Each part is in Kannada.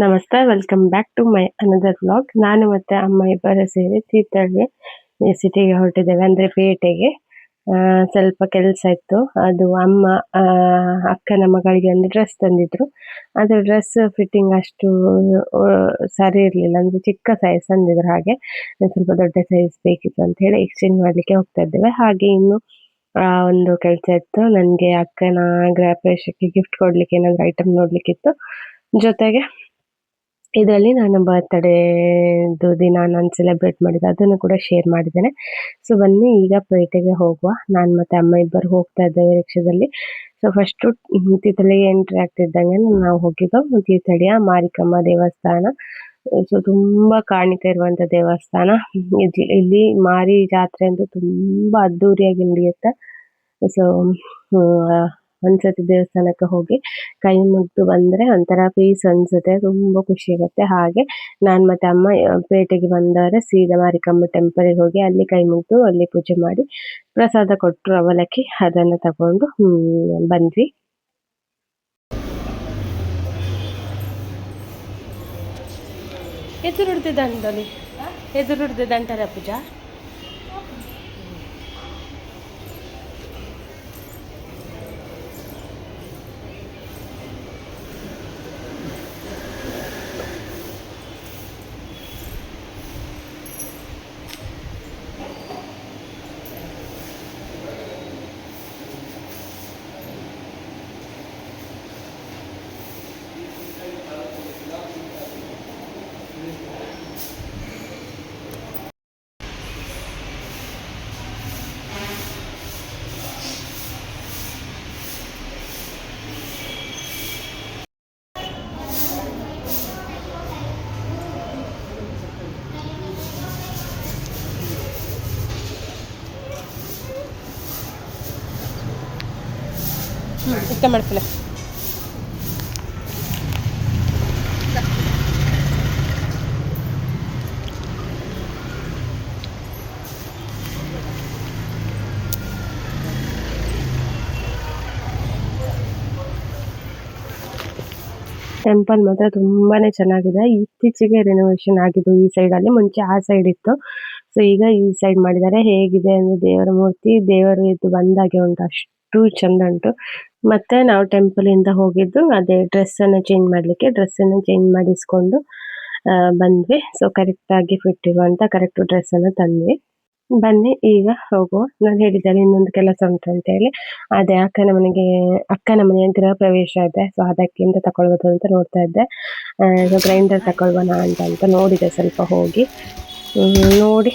ನಮಸ್ತೆ, welcome back to my another vlog. ನಾನು ಮತ್ತೆ ಅಮ್ಮ ಇಬ್ಬರು ಸೇರಿ ತೀರ್ಥಹಳ್ಳಿ ಸಿಟಿಗೆ ಹೊರಟಿದ್ದೇವೆ, ಅಂದ್ರೆ ಪೇಟೆಗೆ. ಸ್ವಲ್ಪ ಕೆಲಸ ಇತ್ತು. ಅದು ಅಮ್ಮ ಅಕ್ಕನ ಮಗಳಿಗೆ ಒಂದು ಡ್ರೆಸ್ ತಂದಿದ್ರು. ಅದು ಡ್ರೆಸ್ ಫಿಟ್ಟಿಂಗ್ ಅಷ್ಟು ಸರಿ ಇರಲಿಲ್ಲ, ಅಂದ್ರೆ ಚಿಕ್ಕ ಸೈಜ್ ತಂದಿದ್ರು. ಹಾಗೆ ಸ್ವಲ್ಪ ದೊಡ್ಡ ಸೈಜ್ ಬೇಕಿತ್ತು ಅಂತ ಹೇಳಿ ಎಕ್ಸ್ಚೇಂಜ್ ಮಾಡ್ಲಿಕ್ಕೆ ಹೋಗ್ತಾ ಇದ್ದೇವೆ. ಹಾಗೆ ಇನ್ನು ಒಂದು ಕೆಲಸ ಇತ್ತು, ನನಗೆ ಅಕ್ಕನ ಗೃಹ ಪ್ರವೇಶಕ್ಕೆ ಗಿಫ್ಟ್ ಕೊಡ್ಲಿಕ್ಕೆ ಏನಾದ್ರು ಐಟಮ್ ನೋಡ್ಲಿಕ್ಕಿತ್ತು. ಜೊತೆಗೆ ಇದರಲ್ಲಿ ನಾನು ಬರ್ತ್ಡೇದು ದಿನ ನಾನು ಸೆಲೆಬ್ರೇಟ್ ಮಾಡಿದ್ದೆ, ಅದನ್ನು ಕೂಡ ಶೇರ್ ಮಾಡಿದ್ದೇನೆ. ಸೊ ಬನ್ನಿ ಈಗ ಪೇಟೆಗೆ ಹೋಗುವ. ನಾನು ಮತ್ತೆ ಅಮ್ಮ ಇಬ್ಬರು ಹೋಗ್ತಾ ಇದ್ದೇವೆ ರಿಕ್ಷಾದಲ್ಲಿ. ಸೊ ಫಸ್ಟು ತೀರ್ಥಹಳ್ಳಿಗೆ ಎಂಟ್ರಿ ಆಗ್ತಿದ್ದಂಗೆ ನಾವು ಹೋಗಿದ್ದು ತೀರ್ಥಹಳ್ಳಿಯ ಮಾರಿಕಮ್ಮ ದೇವಸ್ಥಾನ. ಸೊ ತುಂಬಾ ಕಾಣಿಕೆ ಇರುವಂತ ದೇವಸ್ಥಾನ. ಇಲ್ಲಿ ಮಾರಿ ಜಾತ್ರೆ ಅಂತೂ ತುಂಬಾ ಅದ್ದೂರಿಯಾಗಿ ನಡೆಯುತ್ತೆ. ಸೊ ಒಂದ್ಸತಿ ದೇವಸ್ಥಾನಕ್ಕೆ ಹೋಗಿ ಕೈ ಮುಗ್ದು ಬಂದ್ರೆ ಒಂಥರ ಪೀಸ್ ಅನ್ಸುತ್ತೆ, ತುಂಬಾ ಖುಷಿ ಆಗುತ್ತೆ. ಹಾಗೆ ನಾನ್ ಮತ್ತೆ ಅಮ್ಮ ಪೇಟೆಗೆ ಬಂದರೆ ಸೀದಾ ಮಾರಿಕಮ್ಮ ಟೆಂಪಲ್ಗೆ ಹೋಗಿ ಅಲ್ಲಿ ಕೈ ಮುಗ್ದು ಅಲ್ಲಿ ಪೂಜೆ ಮಾಡಿ ಪ್ರಸಾದ ಕೊಟ್ರು, ಅವಲಕ್ಕಿ, ಅದನ್ನ ತಗೊಂಡು ಬಂದ್ವಿ. ಎದುರುಡ್ದೆ ದಂಡಲಿ ಎದುರುಡ್ದೆ ದಂಟರ ಪೂಜಾ ಇಷ್ಟ ಮಾಡ್ತಿಲ್ಲ. ಟೆಂಪಲ್ ಮಾತ್ರ ತುಂಬಾನೇ ಚೆನ್ನಾಗಿದೆ. ಇತ್ತೀಚೆಗೆ ರಿನೋವೇಷನ್ ಆಗಿದ್ದು ಈ ಸೈಡ್ ಅಲ್ಲಿ, ಮುಂಚೆ ಆ ಸೈಡ್ ಇತ್ತು. ಸೊ ಈಗ ಈ ಸೈಡ್ ಮಾಡಿದ್ದಾರೆ. ಹೇಗಿದೆ ಅಂದ್ರೆ ದೇವರ ಮೂರ್ತಿ, ದೇವರು ಇದು ಬಂದಾಗೆ ಉಂಟು, ಅಷ್ಟು ಚಂದ ಉಂಟು. ಮತ್ತೆ ನಾವು ಟೆಂಪಲ್ ಇಂದ ಹೋಗಿದ್ದು ಅದೇ ಡ್ರೆಸ್ ಅನ್ನು ಚೇಂಜ್ ಮಾಡ್ಲಿಕ್ಕೆ, ಡ್ರೆಸ್ ಅನ್ನು ಚೇಂಜ್ ಮಾಡಿಸ್ಕೊಂಡು ಬಂದ್ವಿ. ಸೊ ಕರೆಕ್ಟ್ ಆಗಿ ಫಿಟ್ ಇರುವಂತ ಕರೆಕ್ಟ್ ಡ್ರೆಸ್ ಅನ್ನು ತಂದ್ವಿ. ಬನ್ನಿ ಈಗ ಹೋಗುವ. ನಾನು ಹೇಳಿದ್ದೆ ಇನ್ನೊಂದು ಕೆಲಸ ಉಂಟು ಅಂತ ಹೇಳಿ. ಅದೇ ಅಕ್ಕನ ಮನೆಯ ಗೃಹ ಪ್ರವೇಶ ಇದೆ. ಸೊ ಅದಕ್ಕಿಂತ ತಕೊಳ್ಬೋದು ಅಂತ ನೋಡ್ತಾ ಇದ್ದೆ. ಗ್ರೈಂಡರ್ ತಕೊಳ್ಬೋಣ ಅಂತ ನೋಡಿದೆ, ಸ್ವಲ್ಪ ಹೋಗಿ ನೋಡಿ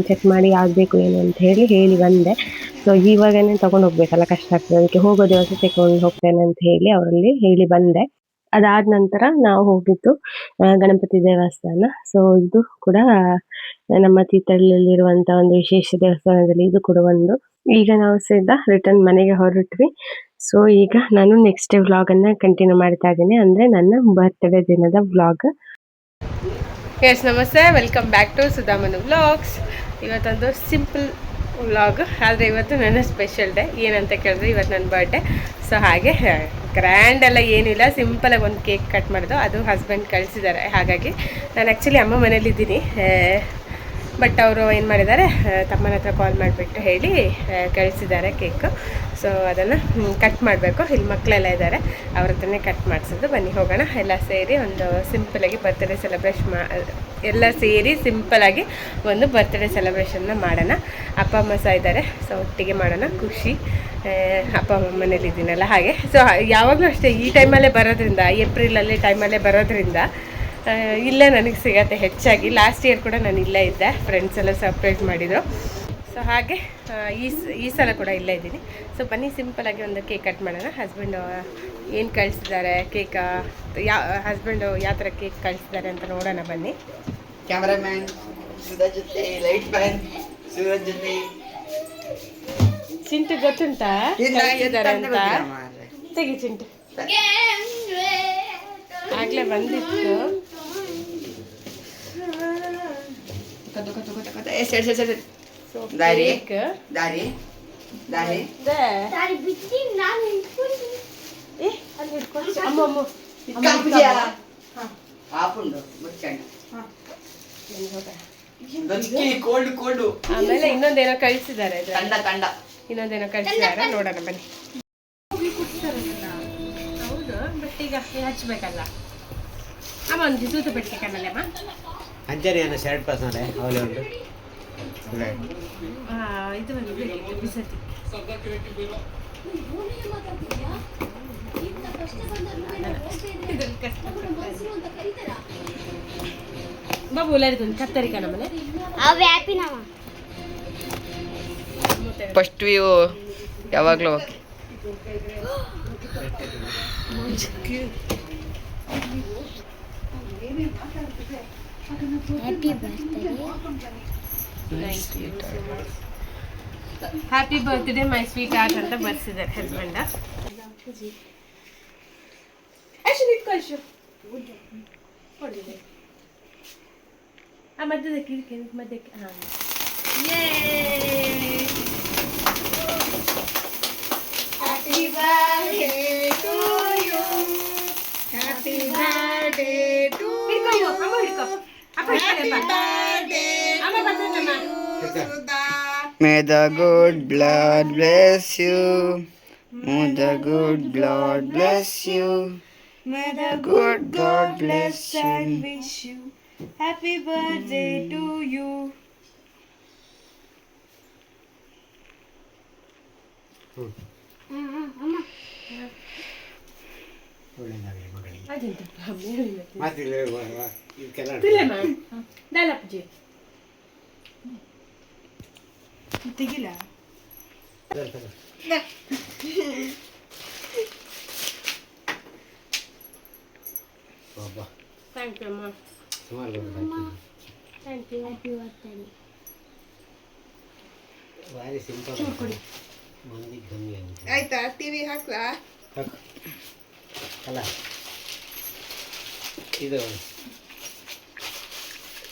ಚೆಕ್ ಮಾಡಿ ಆಗ್ಬೇಕು ಏನು ಅಂತ ಹೇಳಿ ಬಂದೆ. ಸೊ ಇವಾಗನೇ ತಗೊಂಡು ಹೋಗ್ಬೇಕಲ್ಲ, ಕಷ್ಟ ಆಗ್ತದೆ. ಅದಕ್ಕೆ ಹೋಗೋ ದಿವಸ ತಗೊಂಡು ಹೋಗ್ತೇನೆ ಅಂತ ಹೇಳಿ ಅವರಲ್ಲಿ ಹೇಳಿ ಬಂದೆ. ಅದಾದ ನಂತರ ನಾವು ಹೋಗಿದ್ದು ಗಣಪತಿ ದೇವಸ್ಥಾನ. ಸೊ ಇದು ಕೂಡ ನಮ್ಮ ತೀರ್ಥಹಳ್ಳಿಯಲ್ಲಿರುವಂತ ಒಂದು ವಿಶೇಷ ದೇವಸ್ಥಾನದಲ್ಲಿ ಇದು ಕೂಡ ಒಂದು. ಈಗ ನಾವು ಸೀದಾ ರಿಟರ್ನ್ ಮನೆಗೆ ಹೊರಟ್ವಿ. ಸೊ ಈಗ ನಾನು ನೆಕ್ಸ್ಟ್ ವ್ಲಾಗ್ ಅನ್ನ ಕಂಟಿನ್ಯೂ ಮಾಡ್ತಾ ಇದ್ದೀನಿ, ಅಂದ್ರೆ ನನ್ನ ಬರ್ತ್ಡೇ ದಿನದ ವ್ಲಾಗ್. ಎಸ್, ನಮಸ್ತೆ, welcome back to Sudhamanu vlogs. ಇವತ್ತೊಂದು ಸಿಂಪಲ್ ವ್ಲಾಗ್, ಆದರೆ ಇವತ್ತು ನನ್ನ ಸ್ಪೆಷಲ್ ಡೇ. ಏನಂತ ಕೇಳಿದ್ರೆ ಇವತ್ತು ನನ್ನ ಬರ್ಡೇ. ಸೊ ಹಾಗೆ ಗ್ರ್ಯಾಂಡ್ ಎಲ್ಲ ಏನಿಲ್ಲ, ಸಿಂಪಲಾಗಿ ಒಂದು ಕೇಕ್ ಕಟ್ ಮಾಡಿದ್ದು, ಅದು ಹಸ್ಬೆಂಡ್ ಕಳಿಸಿದ್ದಾರೆ. ಹಾಗಾಗಿ ನಾನು ಆ್ಯಕ್ಚುಲಿ ಅಮ್ಮ ಮನೇಲಿದ್ದೀನಿ, ಬಟ್ ಅವರು ಏನು ಮಾಡಿದ್ದಾರೆ, ತಮ್ಮನ ಹತ್ರ ಕಾಲ್ ಮಾಡಿಬಿಟ್ಟು ಹೇಳಿ ಕಳಿಸಿದ್ದಾರೆ ಕೇಕು. ಸೊ ಅದನ್ನು ಕಟ್ ಮಾಡಬೇಕು. ಇಲ್ಲಿ ಮಕ್ಕಳೆಲ್ಲ ಇದ್ದಾರೆ, ಅವ್ರ ಹತ್ರನೇ ಕಟ್ ಮಾಡಿಸೋದು. ಬನ್ನಿ ಹೋಗೋಣ. ಎಲ್ಲ ಸೇರಿ ಒಂದು ಸಿಂಪಲಾಗಿ ಬರ್ತ್ಡೇ ಎಲ್ಲ ಸೇರಿ ಸಿಂಪಲಾಗಿ ಒಂದು ಬರ್ತ್ಡೇ ಸೆಲೆಬ್ರೇಷನ್ನ ಮಾಡೋಣ. ಅಪ್ಪ ಅಮ್ಮ ಸಹ ಇದ್ದಾರೆ, ಸೊ ಒಟ್ಟಿಗೆ ಮಾಡೋಣ. ಖುಷಿ, ಅಪ್ಪ ಅಮ್ಮ ಮನೇಲಿದ್ದೀನಲ್ಲ ಹಾಗೆ. ಸೊ ಯಾವಾಗಲೂ ಅಷ್ಟೇ ಈ ಟೈಮಲ್ಲೇ ಬರೋದ್ರಿಂದ, ಏಪ್ರಿಲಲ್ಲಿ ಟೈಮಲ್ಲೇ ಬರೋದ್ರಿಂದ ಇಲ್ಲೇ ನನಗೆ ಸಿಗತ್ತೆ ಹೆಚ್ಚಾಗಿ. ಲಾಸ್ಟ್ ಇಯರ್ ಕೂಡ ನಾನು ಇಲ್ಲೇ ಇದ್ದೆ, ಫ್ರೆಂಡ್ಸ್ ಎಲ್ಲ ಸರ್ಪ್ರೈಸ್ ಮಾಡಿದರು. ಸೊ ಹಾಗೆ ಈ ಸಲ ಕೂಡ ಇಲ್ಲೇ ಇದ್ದೀನಿ. ಸೊ ಬನ್ನಿ ಸಿಂಪಲಾಗಿ ಒಂದು ಕೇಕ್ ಕಟ್ ಮಾಡೋಣ. ಹಸ್ಬೆಂಡು ಏನು ಕಳಿಸಿದ್ದಾರೆ ಕೇಕ, ಹಸ್ಬೆಂಡು ಯಾವ ಥರ ಕೇಕ್ ಕಳಿಸಿದ್ದಾರೆ ಅಂತ ನೋಡೋಣ ಬನ್ನಿ. ಕ್ಯಾಮರಾಮ್ಯಾನ್ ಸುಧಾ ಜೊತೆ, ಲೈಟ್ ಮ್ಯಾನ್ ಸುಧಾ ಜೊತೆ. ಚಿಂಟು ಗೊತ್ತುಂಟಾ ಕಳಿಸಿದ್ದಾರೆ ಅಂತ? ತೆಗಿ ಚಿಂಟು, ಆಗ್ಲೇ ಬಂದಿತ್ತು. ದಾರಿ ದಾರಿ ದಾರಿ ಅಲ್ಲಿ ಹಿಡ್ಕೊಂಡು ಅಮ್ಮ ಹಾಪುಂಡು ಮುಚ್ಚಣ್ಣ ಕೋಲ್ಡ್ ಕೋಲ್ಡು. ಆಮೇಲೆ ಇನ್ನೊಂದೇನೋ ಕಳಿಸಿದ್ದಾರೆ, ತಂಡ ತಂಡ ಇನ್ನೊಂದೇನೋ ಕಳಿಸಿದ್ದಾರೆ, ನೋಡೋಣ ಬನ್ನಿ. ಹೌದು, ಬಟ್ ಈಗ ಹಚ್ಬೇಕಲ್ಲ ಅಮ್ಮ. ಒಂದು ತೂತು ಪೆಟ್ಟಿಗೆ ಕಣ್ಣಲ್ಲಿ ಅಮ್ಮ ಅಂಜನೇಯನ ಶರ್ಟ್ ಪಾಸ್ ನೋಡಿ ಅವಳೆ ಉಂಟು. ಇದು ಒಂದು ಬೇಕಿತ್ತು ಬಿಸತಿ. ಬಾಬು ಉಳ್ಳಾರಿದು ಕತ್ತರಿಕ ನಮ್ಮನೆ ಫಸ್ಟ್ ವ್ಯೂ ಯಾವಾಗಲೂ happy birthday my sweet heart ಅಂತ ಬರ್ಸಿದ್ದಾರೆ ಹಸ್ಬೆಂಡ. ಆ ಮಧ್ಯದಕ್ಕೆ ಇದಕ್ಕೆ ಮಧ್ಯಕ್ಕೆ ಹಾಂ Happy birthday to you. Happy birthday to you. Happy birthday to Sudha. May the good Lord bless you. May the good Lord bless you. May the good God bless and wish you. Happy birthday to you. ಒಳ್ಳೆದಾಗಲಿ ಮಗಳಿಗೆ. ಅದಂತ ಮಾತಿಲ್ಲ ಇದಕ್ಕೆಲ್ಲ ದಾಲಪ್ಜಿ ತೆಗಿಲ್ಲ. ಬಾಬಾ ಥ್ಯಾಂಕ್ ಯು ಅಮ್ಮ. ಸುಮಾರು ಥ್ಯಾಂಕ್ ಯು. Happy birthday. ಭಾರಿ ಸಿಂಪಲ್ ಮಂದಿ ಕಮ್ಮಿ ಆಗಿದೆ. ಆಯ್ತಾ? ಟಿವಿ ಹಾಕ್ಲಾ? ಅಲ್ಲ ಇದು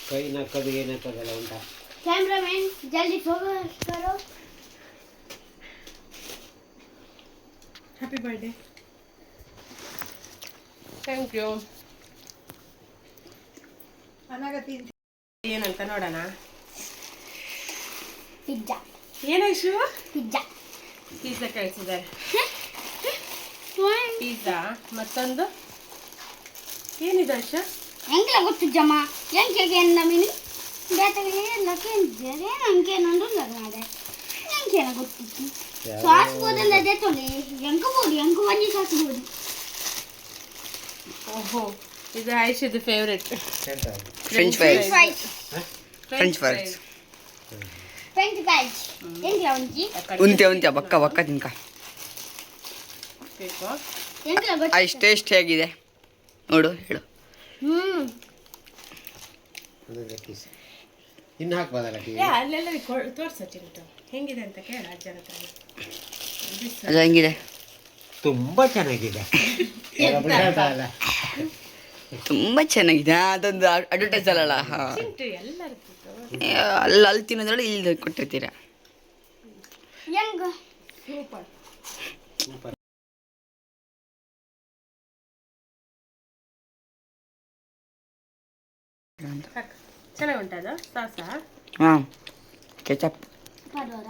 ಕೈ ನಕ್ಕದು ಏನಕ್ಕದೆಲ್ಲ ಉಂಟಾ? कैमरामैन जल्दी फोकस करो. Happy birthday. Thank you. ಅನಾಗತಿ ಏನಂತ ನೋಡೋಣ. पिज्जा ಏನಾಯ್ತು? पिज्जा ಪಿಜ್ಜಾ ಕಳಿಸಿದ್ದಾರೆ. ಪಿಜ್ಜಾ ಮತ್ತೊಂದು ಏನಿದೆ ಅಶ? ಎಂಕ್ಲ ಗೊತ್ತು ಜಮ ಎಂಕೆಗೆ ನಮಿನಿ ಬೇಟಗೆ ಲಕ್ಕೆ ಜರೆ ಎಂಕೆ ನಂದು ಲಗಾದೆ ಎಂಕೆನ ಗೊತ್ತಿತ್ತು. ಸಾಸ್ ಬೋದಲ್ಲ ದೇತೋಲೆ ಎಂಕ ಬೋಡಿ ಎಂಕ ವಜ್ಜಿ ಸಾಸ್ ಬೋಡಿ. ಓಹೋ, ಇದು ಆಯಿಷದು favourite. French fries. French fries. French fries ಎಂಕ್ಲ ಒಂಜಿ ಉಂತ್ಯ ಬಕ್ಕ ಬಕ್ಕ ತಿನ್ಕ. ಎಂಕ್ಲ ಗೊತ್ತು ಐಸ್ ಟೇಸ್ಟ್ ಹೇಗಿದೆ ನೋಡು, ಹೇಳು. ಇನ್ನು ಹಾಕ್ಬೋದಲ್ಲ ಟಿವಿ? ಅಲ್ಲೆಲ್ಲ ತೋರ್ಸ ಚಿಂಟು ಹೆಂಗಿದೆ ಅಂತ ಕೇಳ ಅಜ್ಜನ ಹತ್ರ. ಅದು ಹೆಂಗಿದೆ? ತುಂಬಾ ಚೆನ್ನಾಗಿದೆ. ಅಲ್ಲ ತುಂಬ ಚೆನ್ನಾಗಿದೆ. ಅದೊಂದು ಅಡ್ವರ್ಟೈಸ್ ಅಲ್ಲಲ್ಲ. ಚಿಂಟು ಎಲ್ಲರೂ ಅಲ್ಲಿ ತಿನ್ನೋದ್ರಲ್ಲಿ ಇಲ್ಲಿ ಕೊಟ್ಟಿರ್ತೀರ. ಎಂಗ ಸೂಪರ್. ಚೆನ್ನಾಗಿ ಉಂಟದ ಸಾಸ? ಹಾಂ, ಕೆಚಪ್. ಪಡೋರ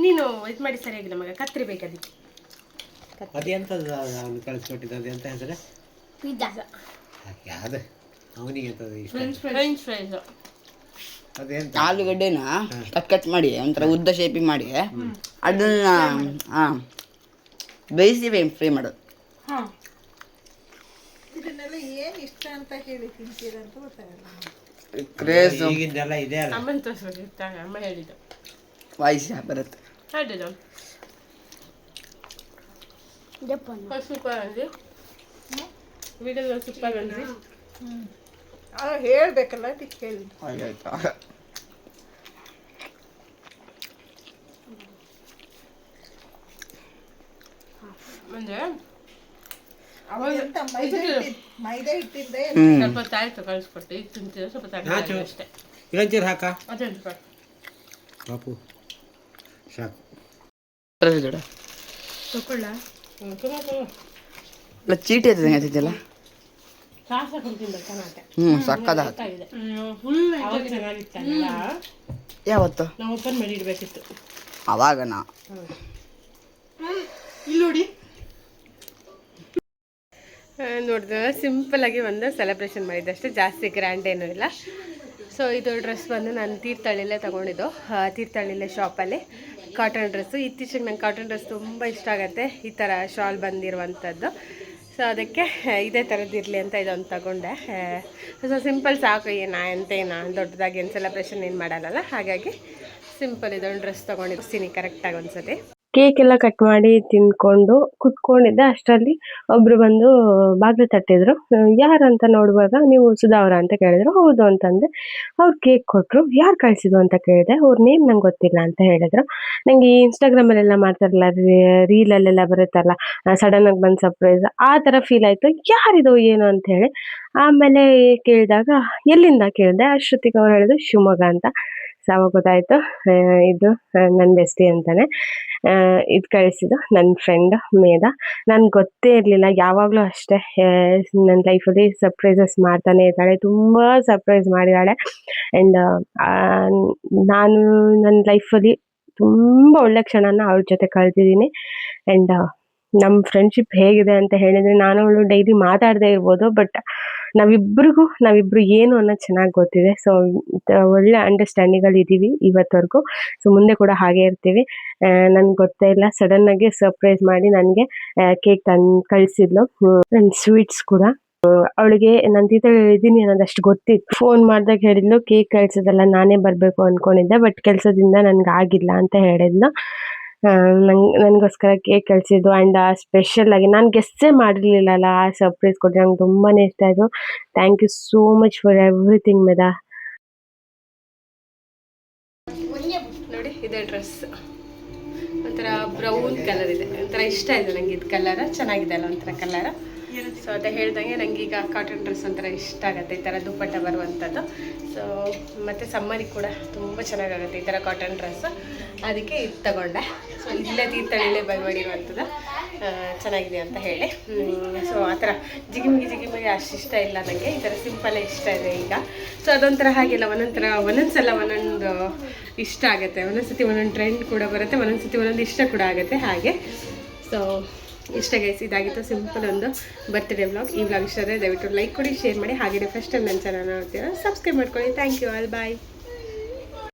ನೀನು ಇದು ಮಾಡಿ ಸರಿಯಾಗಿಲ್ಲ ಮಗ, ಕತ್ರಿ ಬೇಕು ಅದಕ್ಕೆ. ಅದೆಂಥದ್ದು ಅವನು ಕಳಿಸ್ಕೊಟ್ಟಿದ್ದು? ಅದು ಎಂತ ಹೆಸರು? ಪಿಜ್ಜಾ ಯಾವ್ದು ಅವನಿಗೆ ಎಂಥದ್ದು ಇಷ್ಟ? French fries. ಅದೆಂತ ಆಲೂಗಡ್ಡೆನ ಕಟ್ ಮಾಡಿ ಒಂಥರ ಉದ್ದ ಶೇಪಿಂಗ್ ಮಾಡಿ ಅದನ್ನ ಹಾಂ ಬೇಯಿಸಿ ಫ್ರೈ ಮಾಡೋದು. ಹಾಂ, ಇದನ್ನೆಲ್ಲ ಏನು ಇಷ್ಟ ಅಂತ ಹೇಳಿ ತಿಂತೀರಂತ ಗೊತ್ತಾಗಲ್ಲ. ಕ್ರೇಜ್ ಈಗಿಂದೆಲ್ಲ ಇದೆ ಅಲ್ಲ. ಅಮ್ಮನ ತೋರಿಸ್ಬೇಕಿತ್ತಾಗ ಅಮ್ಮ ಹೇಳಿದ್ದು. ವಾಯ್ಸ್ ಬರುತ್ತೆ. ಹೇಳಿದ್ದು ಜಪ್ಪನ ಸೂಪರ್ ಅಂದ್ರಿ, ವಿಡಿಯೋದಲ್ಲಿ ಸೂಪರ್ ಅಂದ್ರಿ. ಹೇಳ್ಬೇಕಲ್ಲ ಅದಕ್ಕೆ ಹೇಳಿ. ಆಯ್ತು. ಅಂದ್ರೆ ಮೈದಾ ಹಿಟ್ಟಿಂದ ಸ್ವಲ್ಪ ತಾಯ್ತು ಕಳಿಸ್ಕೊಟ್ಟು ಈಗ ತಿಂತಿದ್ರೆ ಸ್ವಲ್ಪ ತಣ್ಣಗೆ ಅಷ್ಟೇ. ಇಳಂಚೂರು ಹಾಕ ಅದೊಂದು ಬಾಪು ಸಾಕು. ತಗೊಳ್ಳ ಚೀಟಿ ಆಗ್ತದೆ. ಸಾಸ್ ಹಾಕೊಂಡು ತಿನ್ಬೇಕು ಚೆನ್ನಾಗಿ. ಸಕ್ಕದಾಯ್ತು. ಫುಲ್ ಅವಾಗ ಚೆನ್ನಾಗಿತ್ತಲ್ಲ. ಯಾವತ್ತು ನಾವು ಓಪನ್ ಮಾಡಿ ಇಡಬೇಕಿತ್ತು ಅವಾಗನಾ? ಇಲ್ಲಿ ನೋಡಿ ನೋಡಿದ್ರೆ ಸಿಂಪಲ್ಲಾಗಿ ಒಂದು ಸೆಲೆಬ್ರೇಷನ್ ಮಾಡಿದ್ದೆ ಅಷ್ಟೇ, ಜಾಸ್ತಿ ಗ್ರ್ಯಾಂಡ್ ಏನೂ ಇಲ್ಲ. ಸೊ ಇದು ಡ್ರೆಸ್ ಬಂದು ನಾನು ತೀರ್ಥಹಳ್ಳಿಲೇ ತೊಗೊಂಡಿದ್ದು, ತೀರ್ಥಹಳ್ಳಿಲೇ ಶಾಪಲ್ಲಿ ಕಾಟನ್ ಡ್ರೆಸ್ಸು. ಇತ್ತೀಚೆಗೆ ನಂಗೆ ಕಾಟನ್ ಡ್ರೆಸ್ ತುಂಬ ಇಷ್ಟ ಆಗುತ್ತೆ, ಈ ಥರ ಶಾಲ್ ಬಂದಿರುವಂಥದ್ದು. ಸೊ ಅದಕ್ಕೆ ಇದೇ ಥರದ್ದಿರಲಿ ಅಂತ ಇದೊಂದು ತಗೊಂಡೆ. ಸೊ ಸಿಂಪಲ್ ಸಾಕು, ಏನು ದೊಡ್ಡದಾಗಿ ಏನು ಸೆಲೆಬ್ರೇಷನ್ ಏನು ಮಾಡಲ್ಲ, ಹಾಗಾಗಿ ಸಿಂಪಲ್ ಇದೊಂದು ಡ್ರೆಸ್ ತೊಗೊಂಡಿರ್ತೀನಿ ಕರೆಕ್ಟಾಗಿ ಒಂದ್ಸತಿ. ಕೇಕ್ ಎಲ್ಲ ಕಟ್ ಮಾಡಿ ತಿಂದ್ಕೊಂಡು ಕುತ್ಕೊಂಡಿದ್ದೆ, ಅಷ್ಟರಲ್ಲಿ ಒಬ್ರು ಬಂದು ಬಾಗಿಲು ತಟ್ಟಿದ್ರು. ಯಾರು ಅಂತ ನೋಡುವಾಗ, ನೀವು ಸುಧಾ ಅವರ ಅಂತ ಕೇಳಿದ್ರು. ಹೌದು ಅಂತಂದೆ. ಅವ್ರು ಕೇಕ್ ಕೊಟ್ಟರು. ಯಾರು ಕಳಿಸಿದ್ರು ಅಂತ ಕೇಳಿದೆ. ಅವ್ರ ನೇಮ್ ನಂಗೆ ಗೊತ್ತಿಲ್ಲ ಅಂತ ಹೇಳಿದ್ರು. ನನಗೆ ಈ ಇನ್ಸ್ಟಾಗ್ರಾಮಲ್ಲೆಲ್ಲ ಮಾಡ್ತಾರಲ್ಲ, ರೀಲಲ್ಲೆಲ್ಲ ಬರುತ್ತಲ್ಲ, ಸಡನ್ನಾಗಿ ಬಂದು ಸರ್ಪ್ರೈಸ್, ಆ ಥರ ಫೀಲ್ ಆಯಿತು. ಯಾರಿದು ಏನು ಅಂತ ಹೇಳಿ ಆಮೇಲೆ ಕೇಳಿದಾಗ ಎಲ್ಲಿಂದ ಕೇಳಿದೆ. ಅಷ್ಟೊತ್ತಿಗೆ ಅವ್ರು ಹೇಳಿದ್ರು ಶಿವಮೊಗ್ಗ ಅಂತ. ಸಾವಾಗ ಗೊತ್ತಾಯಿತು ಇದು ನನ್ನ ಬೆಸ್ಟಿ ಅಂತಾನೆ. ಇದು ಕಳಿಸಿದ್ದು ನನ್ನ ಫ್ರೆಂಡ್ ಮೇಧ. ನನಗೆ ಗೊತ್ತೇ ಇರಲಿಲ್ಲ. ಯಾವಾಗಲೂ ಅಷ್ಟೇ ನನ್ನ ಲೈಫಲ್ಲಿ ಸರ್ಪ್ರೈಸಸ್ ಮಾಡ್ತಾನೆ ಇದ್ದಾಳೆ, ತುಂಬ ಸರ್ಪ್ರೈಸ್ ಮಾಡಿದ್ದಾಳೆ. ಆ್ಯಂಡ್ ನಾನು ನನ್ನ ಲೈಫಲ್ಲಿ ತುಂಬ ಒಳ್ಳೆ ಕ್ಷಣನ ಅವ್ರ ಜೊತೆ ಕಳೆದಿದ್ದೀನಿ. ಆ್ಯಂಡ್ ನಮ್ಮ ಫ್ರೆಂಡ್ಶಿಪ್ ಹೇಗಿದೆ ಅಂತ ಹೇಳಿದರೆ, ನಾನು ಅವಳು ಡೈಲಿ ಮಾತಾಡದೇ ಇರ್ಬೋದು, ಬಟ್ ನಾವಿಬ್ರು ಏನು ಅನ್ನೋದು ಚೆನ್ನಾಗಿ ಗೊತ್ತಿದೆ. ಸೊ ಒಳ್ಳೆ ಅಂಡರ್ಸ್ಟ್ಯಾಂಡಿಂಗಲ್ಲಿ ಇದ್ದೀವಿ ಇವತ್ತವರೆಗೂ. ಸೊ ಮುಂದೆ ಕೂಡ ಹಾಗೆ ಇರ್ತೀವಿ. ನನಗೆ ಗೊತ್ತೇ ಇಲ್ಲ, ಸಡನ್ನಾಗಿ ಸರ್ಪ್ರೈಸ್ ಮಾಡಿ ನನಗೆ ಕೇಕ್ ಕಳಿಸಿದ್ಲು. ನನ್ನ ಸ್ವೀಟ್ಸ್ ಕೂಡ ಅವಳಿಗೆ ನಾನು ಇದ್ದೀನಿ ಅನ್ನೋದಷ್ಟು ಗೊತ್ತಿತ್ತು. ಫೋನ್ ಮಾಡಿದಾಗ ಹೇಳಿದ್ಲು ಕೇಕ್ ಕಳಿಸೋದಲ್ಲ ನಾನೇ ಬರಬೇಕು ಅಂದ್ಕೊಂಡಿದ್ದೆ, ಬಟ್ ಕೆಲಸದಿಂದ ನನಗೆ ಆಗಿಲ್ಲ ಅಂತ ಹೇಳಿದ್ಲು. ನನಗೋಸ್ಕರ ಕೇಕ್ ಕಳಿಸಿದ್ದು. ಆ್ಯಂಡ್ ಸ್ಪೆಷಲಾಗಿ ನಾನು ಗೆಸ್ಸೇ ಮಾಡಿರಲಿಲ್ಲಲ್ಲ, ಆ ಸರ್ಪ್ರೈಸ್ ಕೊಟ್ಟರೆ ನಂಗೆ ತುಂಬಾ ಇಷ್ಟ ಆಯಿತು. Thank you so much for everything Medha. ನೋಡಿ ಇದೇ ಡ್ರೆಸ್ ಒಂಥರ ಬ್ರೌನ್ ಕಲರ್ ಇದೆ, ಒಂಥರ ಇಷ್ಟ ಇದೆ ನನಗೆ. ಇದು ಕಲರ್ ಚೆನ್ನಾಗಿದೆ ಅಲ್ಲ, ಒಂಥರ ಕಲರ್. ಸೊ ಅದೇ ಹೇಳ್ದಂಗೆ ನನಗೆ ಈಗ ಕಾಟನ್ ಡ್ರೆಸ್ ಒಂಥರ ಇಷ್ಟ ಆಗುತ್ತೆ, ಈ ಥರ ದುಪ್ಪಟ್ಟ ಬರುವಂಥದ್ದು. ಸೊ ಮತ್ತು ಸಮ್ಮರಿಗೆ ಕೂಡ ತುಂಬ ಚೆನ್ನಾಗಾಗುತ್ತೆ ಈ ಥರ ಕಾಟನ್ ಡ್ರೆಸ್, ಅದಕ್ಕೆ ಇದು ತಗೊಂಡೆ. ಸೊ ಇಲ್ಲೇ ತೀರ್ಥಹಳ್ಳಿಲೇ ಬೈ ಮಾಡಿರುವಂಥದ್ದು, ಚೆನ್ನಾಗಿದೆ ಅಂತ ಹೇಳಿ. ಸೊ ಆ ಥರ ಜಿಗಿಮಿಗೆ ಅಷ್ಟು ಇಷ್ಟ ಇಲ್ಲ ನನಗೆ, ಈ ಥರ ಸಿಂಪಲ್ಲೇ ಇಷ್ಟ ಇದೆ ಈಗ. ಸೊ ಅದೊಂಥರ ಹಾಗೆಲ್ಲ ಒಂದೊಂದ್ಸಲ ಒಂದೊಂದು ಇಷ್ಟ ಆಗುತ್ತೆ, ಒಂದೊಂದ್ಸತಿ ಒಂದೊಂದು ಟ್ರೆಂಡ್ ಕೂಡ ಬರುತ್ತೆ, ಒಂದೊಂದ್ಸತಿ ಒಂದೊಂದು ಇಷ್ಟ ಕೂಡ ಆಗುತ್ತೆ ಹಾಗೆ. ಸೊ ಇಷ್ಟ ಗೈಸ್, ಇದಾಗಿತ್ತು ಸಿಂಪಲ್ ಒಂದು ಬರ್ತ್ಡೇ ವ್ಲಾಗ್. ಈ ವ್ಲಾಗ್ ಇಷ್ಟ ಆದರೆ ದಯವಿಟ್ಟು ಲೈಕ್ ಕೊಡಿ, ಶೇರ್ ಮಾಡಿ. ಹಾಗೆ ಫಸ್ಟ್ ಟೈಮ್ ನನ್ನ ಚಾನಲ್ ನೋಡ್ತೀರಾ ಸಬ್ಸ್ಕ್ರೈಬ್ ಮಾಡ್ಕೊಳ್ಳಿ. Thank you all, bye.